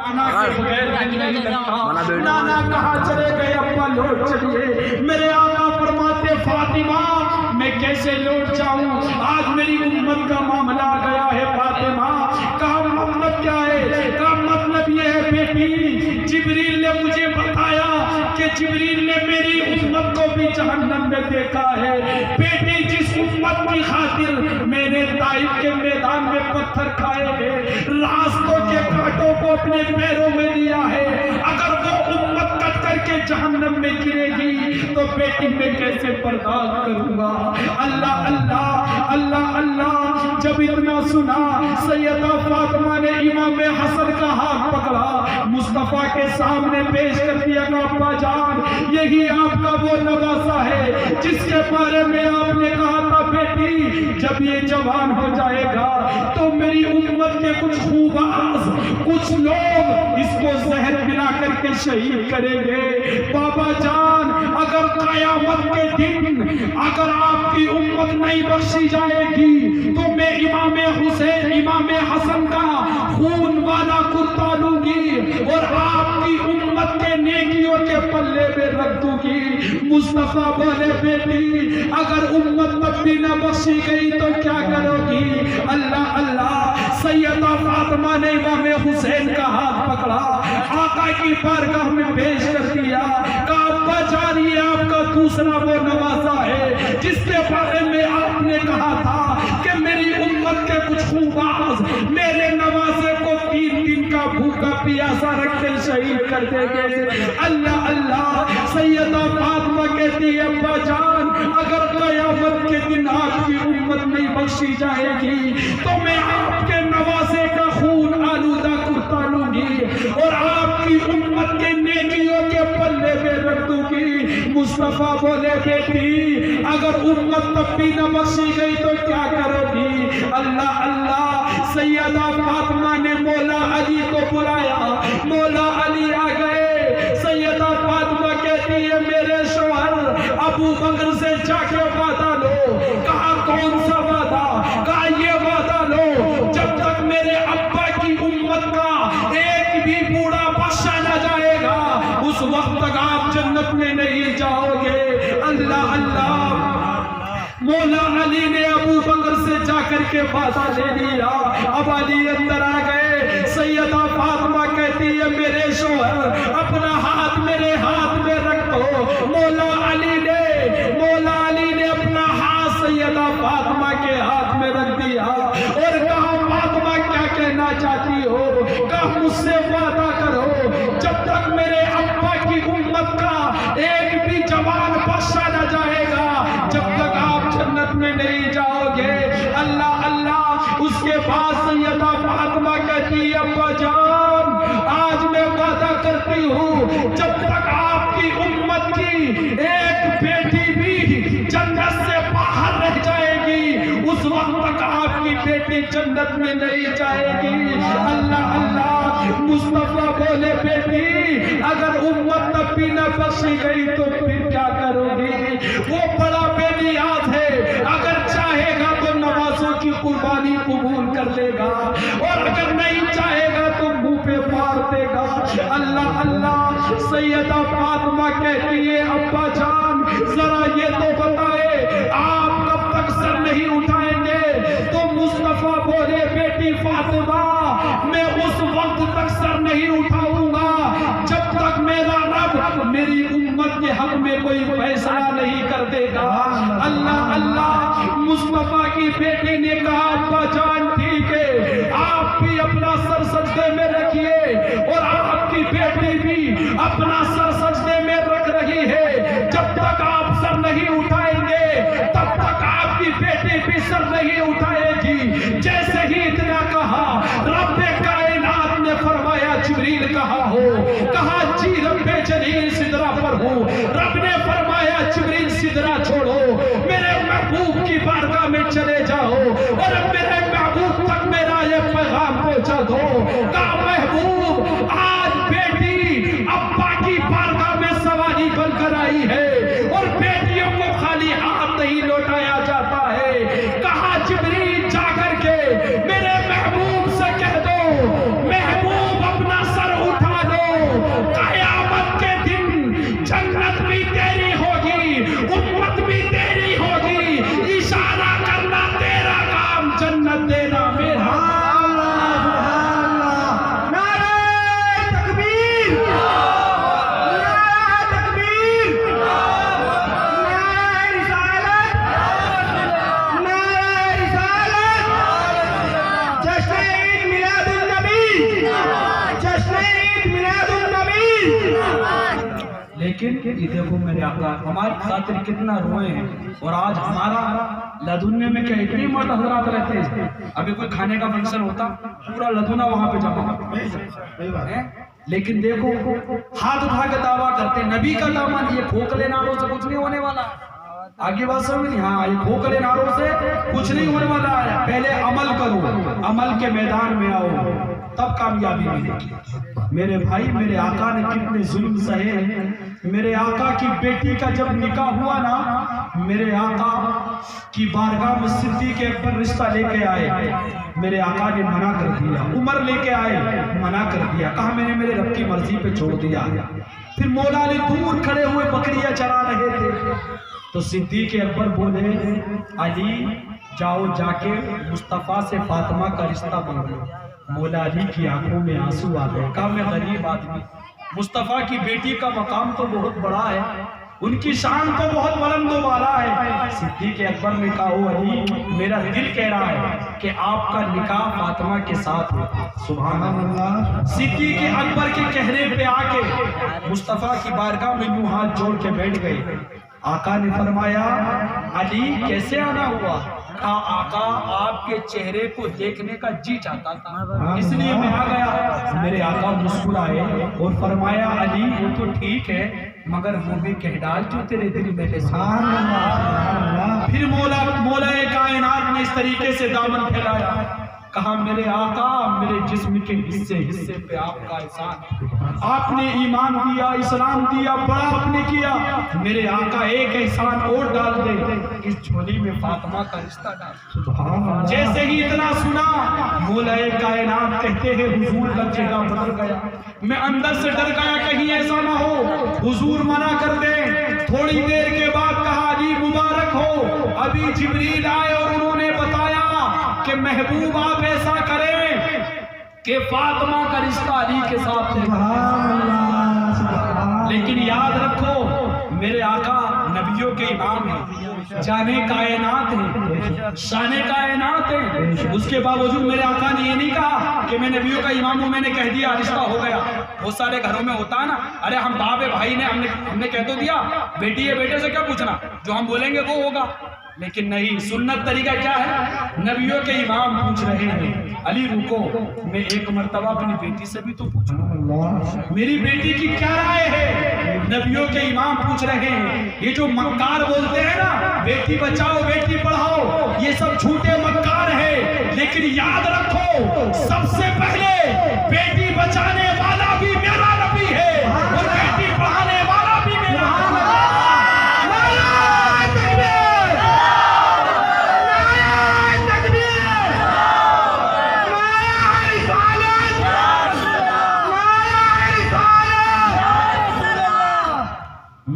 فاطمہ کے بغیر دل نہیں لگتا۔ نانا کہاں چلے گئے؟ ابا لوٹ چلیے۔ میرے آقا فرماتے فاطمہ میں کیسے لوٹ جاؤں، آج میری امت کا معاملہ آ گیا ہے فاطمہ۔ کہا مطلب کیا ہے؟ کہا مطلب یہ ہے بیٹی، جبریل نے مجھے بتایا کہ جبریل نے میری امت کو بھی جہنم میں دیکھا ہے۔ بیٹی جس امت کی خاطر میں نے طائف کے میدان میں پتھر کھائے ہیں، راستوں کے کانٹوں کو اپنے پیروں میں لیا ہے، اگر وہ امت کٹ کر کے جہنم میں گرے گی تو بیٹی میں کیسے برداشت کروں گا؟ اللہ اللہ اللہ اللہ۔ جب اتنا سنا سیدہ فاطمہ نے امام حسن کا ہاتھ پکڑا، مصطفیٰ کے سامنے پیش کر دیا کہ ابا جان یہی آپ کا وہ نواسا ہے جس کے بارے میں آپ نے کہا تھا بیٹی جب یہ جوان ہو جائے گا تو میری امت کے کچھ خوباز کچھ لوگ اس کو زہر پلا کر کے شہید کریں گے۔ بابا جان اگر قیامت کے دن اگر آپ کی امت نہیں بخشی جائے گی تو میں امام حسین امام حسن کا خون والا کرتا لوں گی اور آپ کی امت کے نیکیوں کے پلے میں رکھ دوں گی۔ مصطفیٰ بولے بیٹی اگر امت تب بھی نہ بخشی گئی تو کیا کرو گی؟ اللہ اللہ۔ سیدہ فاطمہ نے امام حسین کا ہاتھ پکڑا، آقا کی بارگاہ میں پیش کر دیا، کہا ابا جان یہ آپ کا دوسرا وہ نواسا ہے جس کے بارے میں آپ نے کہا تھا کہ میری امت کے کچھ خوباز میرے نواسے کو 3 دن کا بھوکا پیاسا رکھ کے شہید کر دیں گے۔ اللہ اللہ۔ سیدہ فاطمہ کہتی ہے ابا جان اگر قیامت کے دن آپ کی امت نہیں بخشی جائے گی تو میں آپ کے نواسے کا خون آلودہ کرتا لوں گی اور آپ کی امت کے نیکیوں کے پلے میں رکھ دوں گی۔ مصطفیٰ بولے بیٹی اگر امت تب بھی نہ بخشی گئی تو کیا کرو گی؟ اللہ اللہ۔ سیدہ فاطمہ نے مولا علی کو بلایا، مولا علی آ گئے۔ سیدہ فاطمہ کہتی ہے میرے شوہر ابو بکر سے جا کے وعدہ لو۔ کہا کون سا وعدہ؟ کہا یہ وعدہ لو جب تک میرے ابا کی امت کا ایک بھی بوڑھا بخشا نہ جائے گا اس وقت تک آپ جنت میں نہیں جاؤ گے۔ اللہ اللہ۔ مولا علی نے ابو بکر سے جا کر کے وعدہ لے لیا۔ اب علی اندر آ گئے۔ سیدہ فاطمہ کہتی ہے میرے شوہر اپنا ہاتھ میرے ہاتھ میں رکھ دو۔ مولا علی نے اپنا ہاتھ سیدہ فاطمہ کے ہاتھ میں رکھ دیا اور کہا فاطمہ کیا کہنا چاہتی ہو؟ کہا مجھ سے وعدہ کرو جب تک میرے ابا کی امت کا ایک بھی جوان بخشا نہ جائے گا جب تک آپ جنت میں نہیں جاؤ گے۔ اللہ اللہ۔ اس کے بعد سیدہ فاطمہ کہتی ہے ابا جان آج میں وعدہ کرتی ہوں جب تک آپ کی امت کی ایک بیٹی بھی جنت سے باہر رہ جائے گی اس وقت تک آپ کی بیٹی جنت میں نہیں جائے گی۔ اللہ اللہ۔ مصطفیٰ بولے بیٹی اگر امت تب بھی نہ بخشی گئی تو پھر کیا کرو گی؟ وہ بڑا بے نیاز ہے، اگر چاہے گا تو نوازوں کی قربانی قبول کر لے گا اور اگر نہیں چاہے گا تو منہ پہ مار دے گا۔ اللہ اللہ۔ سیدہ فاطمہ کہتی ہے ابا جان ذرا یہ تو بتائے آپ کب تک سر نہیں اٹھائیں گے؟ تو مصطفیٰ بولے بیٹی فاطمہ میں اس وقت تک سر نہیں اٹھاؤں گا جب تک میرا رب میری امت کے حق میں کوئی فیصلہ نہیں کر دے گا۔ اللہ اللہ۔ مصطفیٰ کی بیٹی نے کہا ابا جان ٹھیک ہے آپ بھی اپنا سر سجدے میں رکھیے اور آپ کی بیٹی بھی اپنا سر سجدے میں رکھ رہی ہے۔ جب تک آپ سر نہیں اٹھائیں گے تب تک آپ کی بیٹی بھی سر نہیں اٹھائے گی۔ جیسے ہی اتنا کہا رب کائنات نے فرمایا جبریل کہاں ہو؟ کہا جی رب جلیل سدرہ پر ہوں۔ رب نے فرمایا جبریل سدرہ چھوڑو میرے محبوب کی بارگاہ میں چلے جاؤ اور میرے محبوب تک میرا یہ پیغام پہنچا دو۔ کہا محبوب آج بیٹی ابا کی بارگاہ میں سواری بن کر آئی ہے اور بیٹیوں کو خالی ہاتھ نہیں لوٹایا جاتا ہے۔ کہا جبریل جا کر کے میرے محبوب سے کہہ دو محبوب اپنا سر لیکن یہ دیکھو میرے آقا ہماری خاطر کتنا روئے ہیں، اور آج ہمارا لدھنے میں کیا اتنی مرد حضرات رہتے ہیں، ابھی کوئی کھانے کا فنکشن ہوتا پورا لدھنا وہاں پہ جمع ہوتا، لیکن دیکھو ہاتھ اٹھا کے دعویٰ کرتے ہیں نبی کا دامن، یہ کھوکھلے ناروں سے کچھ نہیں ہونے والا، آگے بات سمجھ نہیں، ہاں یہ کھوکھلے ناروں سے کچھ نہیں ہونے والا ہے، پہلے عمل کرو، عمل کے میدان میں آؤ تب کامیابی ملے گی۔ میرے بھائی میرے آقا نے کتنے ظلم سہے ہیں، میرے آقا کی بیٹی کا جب نکاح ہوا نا، میرے آقا کی بارگاہ میں صدیق اکبر رشتہ لے کے آئے، میرے آقا نے منع کر دیا، عمر لے کے آئے منع کر دیا، کہا میں نے میرے رب کی مرضی پہ چھوڑ دیا۔ پھر مولا علی دور کھڑے ہوئے بکریاں چرا رہے تھے، تو صدیق اکبر بولے علی جاؤ جا کے مصطفیٰ سے فاطمہ کا رشتہ بندھو۔ مولا علی کی آنکھوں میں آنسو آ گئے، کہا میں غریب آدمی، مصطفیٰ کی بیٹی کا مقام تو بہت بڑا ہے، ان کی شان تو بہت بلند و بالا ہے۔ صدیق اکبر نے کہا او علی میرا دل کہہ رہا ہے کہ آپ کا نکاح فاطمہ کے ساتھ ہو۔ سبحان اللہ۔ صدیق اکبر کے کہنے پہ آ کے مصطفیٰ کی بارگاہ میں یوں ہاتھ جوڑ کے بیٹھ گئے۔ آقا نے فرمایا علی کیسے آنا ہوا؟ کہا آقا آپ کے چہرے کو دیکھنے کا جی چاہتا تھا اس لیے میں آ گیا۔ میرے آقا مسکرائے اور فرمایا علی وہ تو ٹھیک ہے مگر وہ بھی کہہ ڈال جو تیرے دل میں ہے۔ پھر مولا کائنات نے اس طریقے سے دامن پھیلایا، کہا میرے آقا میرے جسم کے حصے پہ آپ کا احسان، آپ نے ایمان دیا، اسلام دیا، بڑا آپ نے کیا، میرے آقا ایک احسان اور ڈال دے، اس جھولی میں فاطمہ کا رشتہ ڈال۔ جیسے ہی اتنا سنا مولا کائنات کہتے ہیں حضور کا چہرہ بدل گیا، میں اندر سے ڈر گیا کہیں ایسا نہ ہو حضور منع کر دیں۔ تھوڑی دیر کے بعد کہا علی مبارک ہو، ابھی جبریل آئے اور انہوں نے بتایا کہ محبوب آپ ایسا کریں کہ فاطمہ کا رشتہ علی کے ساتھ ہے۔ لیکن یاد رکھو میرے آقا نبیوں کے امام ہیں، جانے کائنات ہیں، شان کائنات ہیں، اس کے باوجود میرے آقا نے یہ نہیں کہا کہ میں نبیوں کا امام ہوں میں نے کہہ دیا رشتہ ہو گیا۔ بہت سارے گھروں میں ہوتا ہے نا، ارے ہم باپ بھائی نے ہم نے کہہ تو دیا، بیٹی ہے بیٹے سے کیا پوچھنا، جو ہم بولیں گے وہ ہوگا۔ لیکن نہیں، سنت طریقہ کیا ہے؟ نبیوں کے امام پوچھ رہے ہیں علی رکو میں ایک مرتبہ اپنی بیٹی سے بھی تو پوچھوں میری بیٹی کی کیا رائے ہے۔ نبیوں کے امام پوچھ رہے ہیں۔ یہ جو مکار بولتے ہیں نا بیٹی بچاؤ بیٹی پڑھاؤ، یہ سب جھوٹے مکار ہیں، لیکن یاد رکھو سب سے پہلے بیٹی بچانے والا بھی میرا نبی ہے اور بیٹی پڑھانے والا بھی میرا نبی ہے۔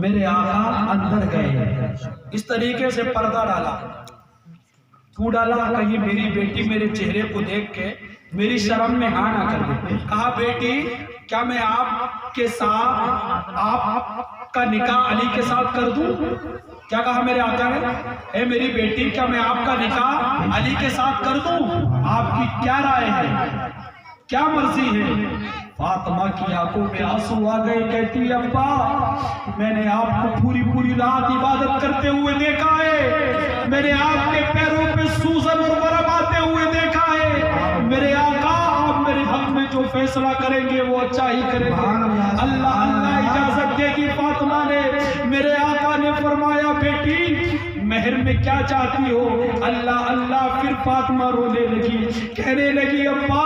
میرے آقا اندر گئے، اس طریقے سے پردہ ڈالا، کیوں ڈالا؟ کہیں میری بیٹی میرے چہرے کو دیکھ کے میری شرم میں ہاں نہ کر دے۔ کہا بیٹی کیا میں آپ کے ساتھ آپ کا نکاح علی کے ساتھ کر دوں؟ کیا کہا میرے آقا نے؟ اے میری بیٹی کیا میں آپ کا نکاح علی کے ساتھ کر دوں؟ آپ کی کیا رائے ہے، کیا مرضی ہے؟ فاطمہ کی آنکھوں میں آنسو آ گئے، کہتی ابا میں نے آپ کو پوری رات عبادت کرتے ہوئے دیکھا ہے، میں نے آپ کے پیروں پہ سوزن اور ورم آتے ہوئے دیکھا ہے، میرے آقا آپ میرے حق میں جو فیصلہ کریں گے وہ اچھا ہی کریں گے۔ اللہ اللہ اجازت دے دی فاطمہ نے۔ میرے آقا نے فرمایا بیٹی مہر میں کیا چاہتی ہو؟ اللہ اللہ۔ پھر فاطمہ رونے لگی، کہنے لگی ابا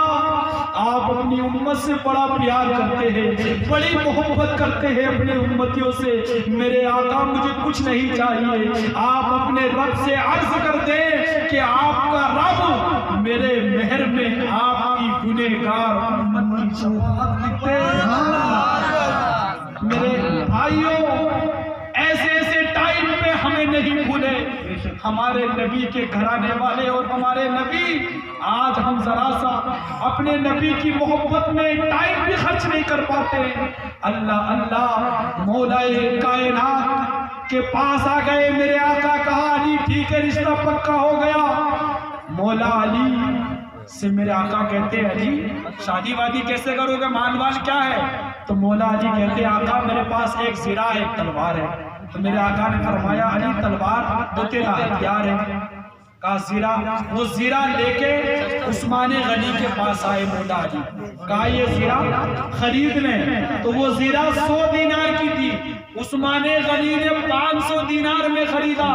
آپ اپنی امت سے بڑا پیار کرتے ہیں، بڑی محبت کرتے ہیں اپنے امتیوں سے، میرے آقا مجھے کچھ نہیں چاہیے، آپ اپنے رب سے عرض کر دیں کہ آپ کا رب میرے مہر میں آپ کی گنہگار امت کی شفاعت لکھتے ہیں۔ میرے بھائیوں ایسے ٹائم پہ ہمیں نہیں بھولے ہمارے نبی کے گھرانے والے اور ہمارے نبی۔ آج ہم ذرا سا اپنے نبی کی محبت میں ٹائم بھی خرچ نہیں کر پاتے۔ اللہ اللہ مولا کائنات کے پاس آ گئے، میرے آقا کہا علی ٹھیک ہے رشتہ پکا ہو گیا۔ مولا علی سے میرے آقا کہتے ہیں علی شادی وادی کیسے کرو گے، مال وال کیا ہے؟ تو مولا علی کہتے ہیں آقا میرے پاس ایک زرہ ہے، ایک تلوار ہے۔ تو میرے آقا نے فرمایا علی تلوار تو تیرا ہتھیار ہے، کہا زرہ، وہ زرہ لے کے عثمان غنی کے پاس آئے مولا علی، کہا یہ زرہ خرید لیں، تو وہ زرہ 100 دینار کی تھی، عثمان غنی نے 500 دینار میں خریدا،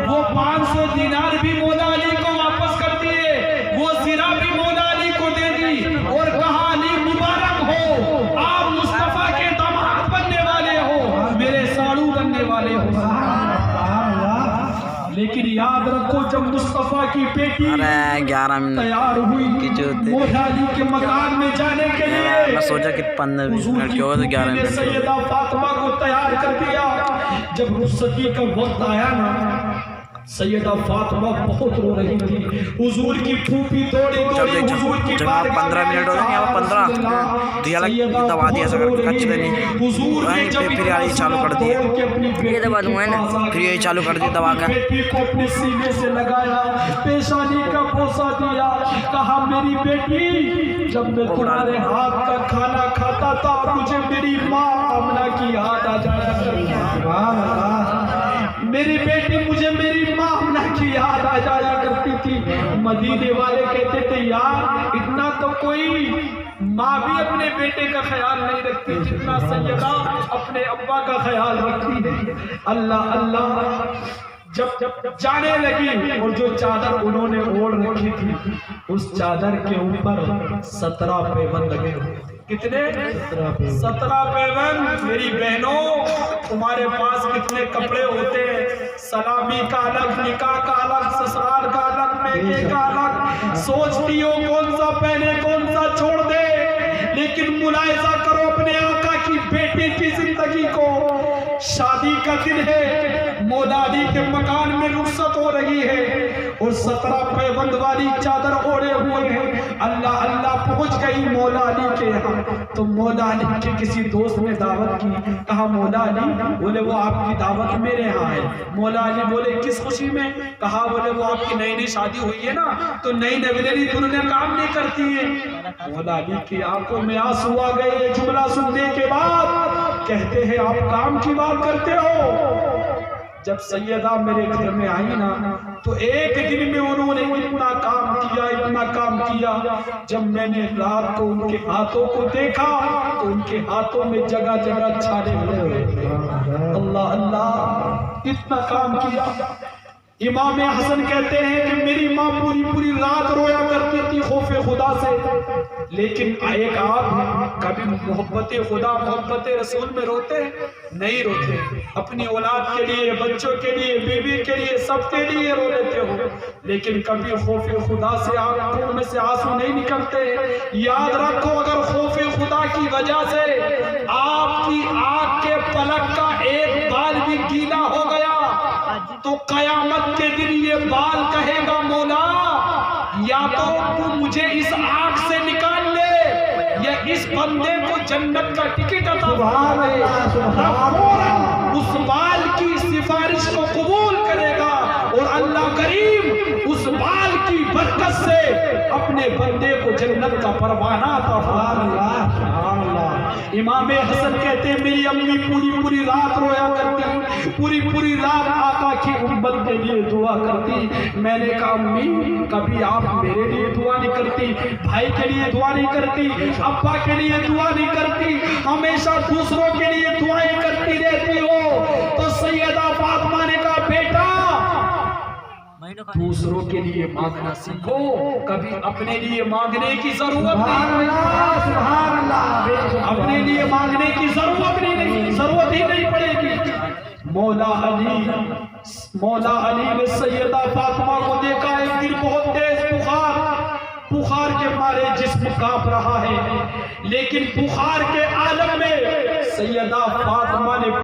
وہ 500 دینار بھی مولا علی کو واپس کر دیے، وہ زرہ بھی مولا علی کو دے دی اور کہا علی مبارک ہو، آپ مصطفیٰ کے داماد بننے والے ہو، میرے ساڑو بننے والے ہو۔ لیکن یاد رکھو جب مصطفیٰ کی بیٹی تیار ہوئی مولا علی کے مکان میں جانے کے لیے، میں سوچا کہ 15-20 منٹ کے ہوئے تو 11 منٹ سیدہ فاطمہ کو تیار کر دیا۔ جب رخصتی کا وقت آیا نا، سیدہ فاطمہ بہت رو رہی تھی، حضور کی پھوپھی دوڑی حضور کی جگہ 15 منٹ ہو گئے، 15 دیا لگ دبا دیا سکر کچھ دے نہیں، پھر یار یہ چالو کر دیا، یہ دبا دوں گا نا، پھر یہ چالو کر دیا دبا کر، بیٹی کو اپنے سینے سے لگایا، پیشانی کا بوسہ دیا، کہا میری بیٹی جب میں تمہارے ہاتھ کا کھانا کھاتا تھا مجھے میری ماں آمنہ کی یاد آ جایا کرتی، میری بیٹی مجھے میری ماں آمنہ کی یاد آ جایا کرتی تھی۔ مدینے والے کہتے تھے یار اتنا تو کوئی ماں بھی اپنے بیٹے کا خیال نہیں رکھتی جتنا سیدہ اپنے ابا کا خیال رکھتی ہے۔ اللہ اللہ جب جانے لگی اور جو چادر انہوں نے اوڑھ رکھی تھی اس چادر کے اوپر 17 پیوند لگے ہوئے تھے۔ کتنے؟ 17 پیوند۔ میری بہنوں تمہارے پاس کتنے کپڑے ہوتے ہیں، سلامی کا الگ، نکاح کا الگ، سسرال کا الگ، میکے کا الگ، سوچتی ہو کون سا پہنے کون سا چھوڑ دے، لیکن ملاحظہ کرو اپنے آقا کی بیٹی کی زندگی کو۔ شادی کا دن ہے، مولا علی کے مکان میں رخصت ہو رہی ہے اور 17 پیوند والی چادر اوڑھے ہوئے ہیں۔ اللہ اللہ پہنچ گئی مولا علی کے یہاں، تو مولا علی کے کسی دوست نے دعوت کی، کہا مولا علی، بولے وہ آپ کی دعوت میرے ہاں ہے۔ مولا علی بولے کس خوشی میں؟ کہا بولے وہ آپ کی نئی نئی شادی ہوئی ہے نا، تو نئی نویلی دنیا کام نہیں کرتی ہے۔ مولا علی کی آنکھوں میں آنسو آ گئے یہ جملہ سننے کے بعد، کہتے ہیں آپ کام کی بات کرتے ہو؟ جب سیدہ میرے گھر میں آئی نا تو ایک دن میں انہوں نے اتنا کام کیا، اتنا کام کیا، جب میں نے رات کو ان کے ہاتھوں کو دیکھا تو ان کے ہاتھوں میں جگہ جگہ چھالے لگے ہوئے۔ اللہ اللہ اتنا کام کیا۔ امام حسن کہتے ہیں کہ میری ماں پوری رات رویا کرتی تھی خوف خدا سے، لیکن ایک آپ کبھی محبت خدا محبت رسول میں روتے نہیں روتے، اپنی اولاد کے لیے، بچوں کے لیے، بیوی کے لیے، سب کے لیے رو لیتے ہو، لیکن کبھی خوف خدا سے آنکھوں میں سے آنسو نہیں نکلتے۔ یاد رکھو اگر خوف خدا کی وجہ سے آپ کی آنکھ کے پلک کا ایک بال بھی گیلا ہو گیا تو قیامت کے دن یہ بال کہے گا مولا یا تو مجھے اس آنکھ سے نکال لے یا اس بندے کو جنت کا ٹکٹ عطا فرما۔ اس بال کی سفارش کو قبول کرے گا اور اللہ کریم اس بال کی برکت سے اپنے بندے کو جنت کا پروانہ عطا فرما۔ امام حسن کہتے ہیں میری امی پوری رات رویا کرتی، پوری رات آقا کی امت کے لیے دعا کرتی۔ میں نے کہا امی کبھی آپ میرے لیے دعا نہیں کرتی، بھائی کے لیے دعا نہیں کرتی، ابا کے لیے دعا نہیں کرتی، ہمیشہ دوسروں کے لیے دعائیں کرتی رہتی ہو؟ تو سیدہ فاطمہ نے کہا بیٹا دوسروں کے لیے مانگنا سیکھو، کبھی اپنے لیے مانگنے کی ضرورت نہیں، اپنے لیے مانگنے کی ضرورت ہی نہیں پڑے گی۔ مولا علی نے سیدہ فاطمہ کو دیکھا، ایک دن بہت تیز بخار کے مارے جسم کانپ رہا ہے، لیکن بخار کے عالم میں سیدہ فاطمہ نے